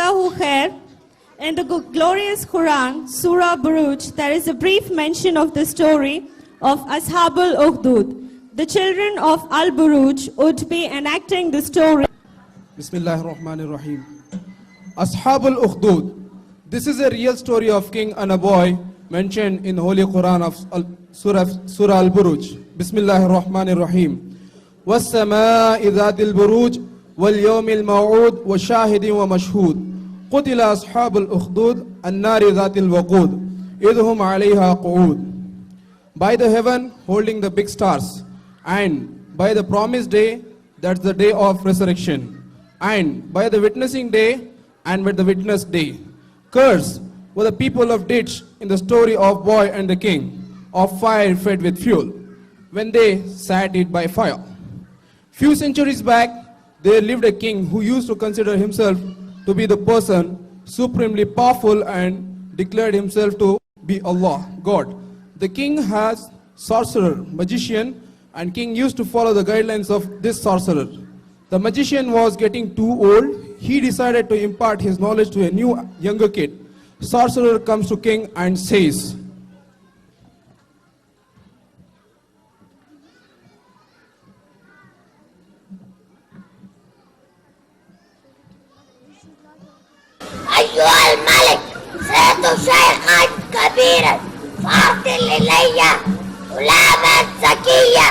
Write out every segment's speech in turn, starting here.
Jazakallahu khair. In the glorious Quran, Surah al-Burooj, there is a brief mention of the story of Ashab al-Ukhdud. The children of al-Burooj would be enacting the story. Bismillahir Rahmanir Rahim. Ashab al-Ukhdud. This is a real story of king and a boy mentioned in Holy Quran of Surah al-Burooj. Bismillahir Rahmanir Rahim. وَالسَّمَاءِ ذَاتِ الْبُرُوجِ وَالْيَوْمِ الْمَوْعُودِ وَشَاهِدٍ وَمَشْهُودٍ قُتِلَ أَصْحَابُ الْأُخْدُودِ النَّارِ ذَاتِ الْوَقُودِ إِذْ هُمْ عَلَيْهَا قُعُودٌ. By the heaven holding the big stars, and by the promised day, that's the day of resurrection, and by the witnessing day, and by the witness day. Cursed were the people of ditch in the story of boy and the king, of fire fed with fuel, when they sat it by fire. Few centuries back, there lived a king who used to consider himself to be the person supremely powerful and declared himself to be Allah, God. The king has sorcerer, magician, and king used to follow the guidelines of this sorcerer. The magician was getting too old. He decided to impart his knowledge to a new younger kid. Sorcerer comes to king and says, أيها الملك سألت شيخا كبيرا فأرسل إلي غلاما زكيا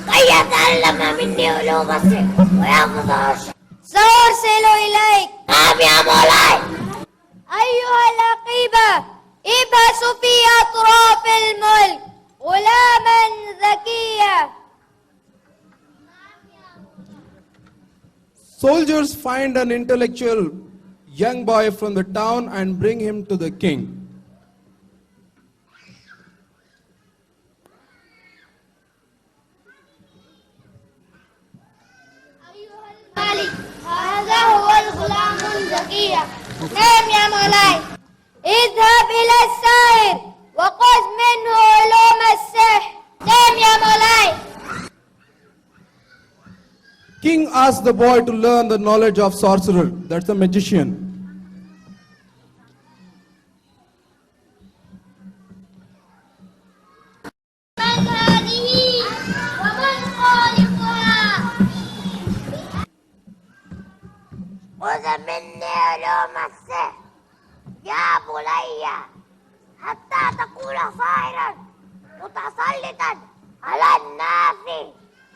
كي يتعلم مني علوم السحر ويحفظ الشر. سأرسل إليك. نعم يا مولاي. أيها العقيبة ابعثوا في أطراف الملك غلاما زكيا. soldiers find an intellectual young boy from the town and bring him to the king. الملك هذا هو الغلام الزكية. نعم يا مولاي. اذهب إلى الساحر وخذ منه علوم السحر. نعم يا مولاي. King asked the boy to learn the knowledge of sorcerer, that's the magician. من هذه ومن خالقها؟ خذ مني علوم السحر يا بني حتى تكون صائرا متسلطا على الناس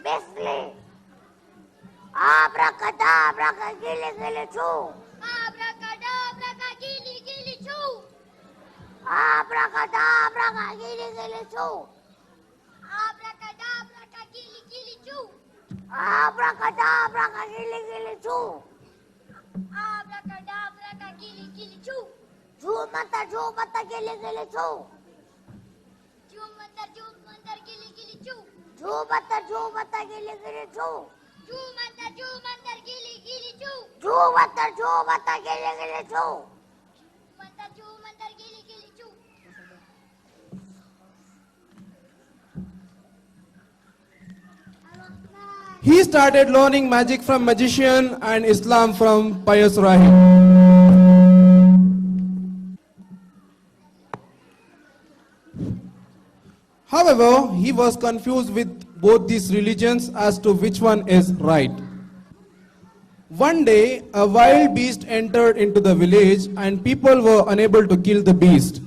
مثلي. Abracadabra, gili gili choo. Abracadabra, gili gili choo. Abracadabra, gili gili choo. Abracadabra, gili gili choo. Abracadabra, gili gili choo. Abracadabra, gili gili choo. Jumata gili gili choo. Jumata gili gili choo. Jumata gili gili choo. Jumata gili gili choo. Jumata gili gili choo. Jumata gili gili choo. He started learning magic from magician and Islam from pious rahib. However, he was confused with both these religions as to which one is right. One day, a wild beast entered into the village and people were unable to kill the beast.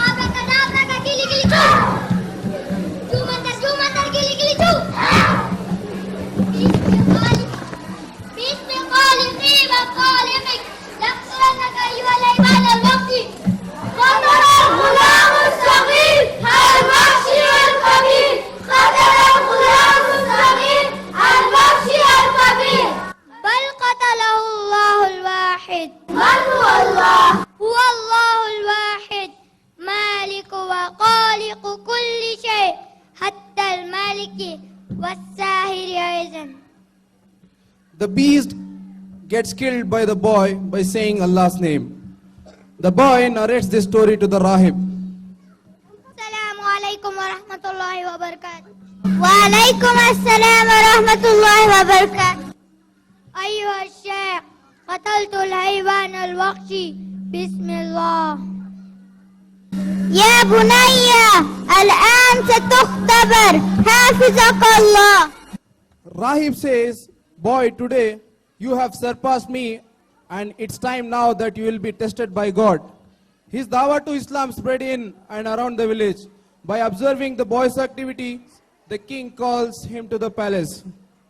Abracadabra, the beast gets killed by the boy by saying Allah's name. The boy narrates this story to the Rahib. Assalamu alaikum wa rahmatullahi wa barakatuh. Wa alaikum assalam wa rahmatullahi wa barakatuh. أيها الشيخ قتلت الحيوان الوحشي بسم الله. يا بني الآن ستختبر حافظك الله. Rahib says, boy, today you have surpassed me and it's time now that you will be tested by God. His dawah to Islam spread in and around the village. By observing the boy's activity, the king calls him to the palace.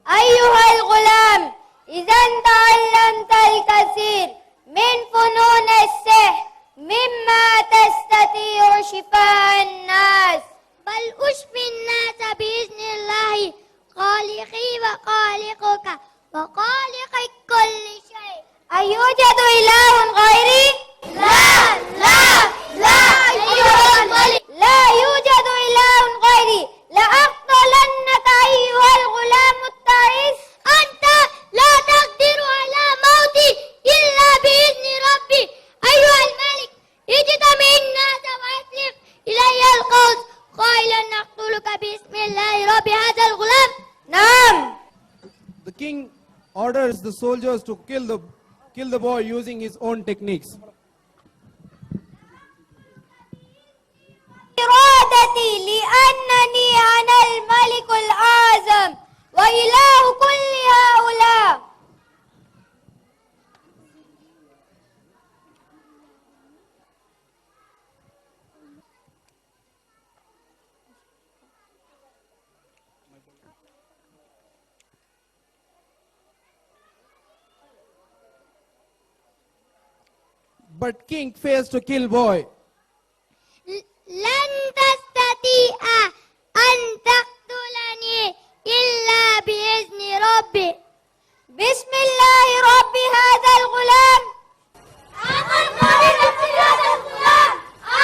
أيها الغلام إذا تعلمت الكثير من فنون السحر مما تستطيع شفاء الناس بل أشفي الناس بإذن الله خالقي وخالقك وخالق كل شيء. أيوجد إله غيري؟ لا لا لا أيها الملك لا يوجد إله غيري. لأقتلنك أيها الغلام التعيس. أنت لا تقدر على موتي إلا بإذن ربي. أيها الملك اجتمع الناس وأسلم إلي القوس قائلا نقتلك باسم الله رب هذا الغلام. نعم. The king orders the soldiers to kill the boy using his own techniques. إرادتي لأنني أنا الملك الأعظم وإله كل هؤلاء. But king fails to kill boy. لن تستطيع أن تقتلني إلا بإذن ربي. بسم الله رب هذا الغلام. آمنا برب هذا الغلام.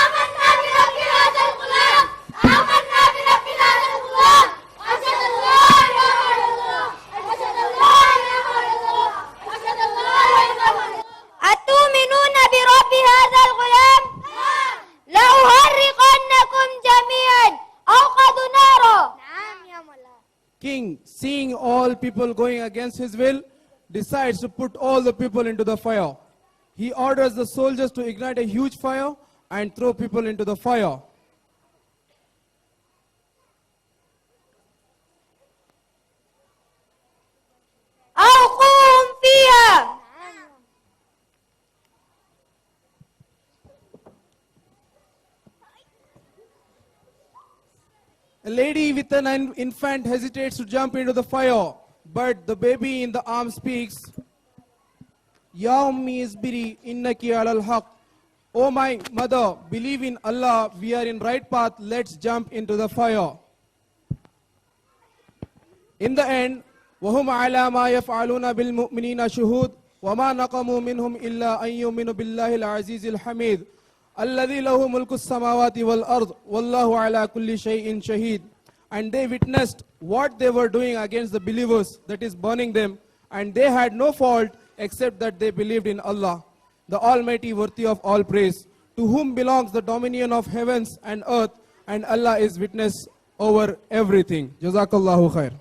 آمنا برب هذا الغلام. آمنا برب هذا الغلام. أشهد أن لا إله إلا الله. أشهد أن لا إله إلا الله. أشهد أن لا إله إلا الله. أتؤمنون برب هذا الغلام؟ لأحرقنكم جميعا أوقد نارا. نعم يا مولانا. King, seeing all people going against his will, decides to put all the people into the fire. He orders the soldiers to ignite a huge fire and throw people into the fire. ألقوهم فيها. A lady with an infant hesitates to jump into the fire, but the baby in the arm speaks, Ya ummi isbiri innaki alal haq. Oh my mother, believe in Allah, we are in right path, let's jump into the fire. In the end, وَهُمْ عَلَى مَا يَفْعَلُونَ بِالْمُؤْمِنِينَ شُهُودٌ وَمَا نَقَمُوا مِنْهُمْ إِلَّا أَن يُؤْمِنُوا بِاللَّهِ الْعَزِيزِ الْحَمِيدِ الَّذِي لَهُ مُلْكُ السَّمَاوَاتِ وَالْأَرْضِ وَاللَّهُ عَلَى كُلِّ شَيْءٍ شَهِيدٌ. And they witnessed what they were doing against the believers, that is burning them, and they had no fault except that they believed in Allah, the Almighty, worthy of all praise, to whom belongs the dominion of heavens and earth, and Allah is witness over everything. Jazakallahu khair.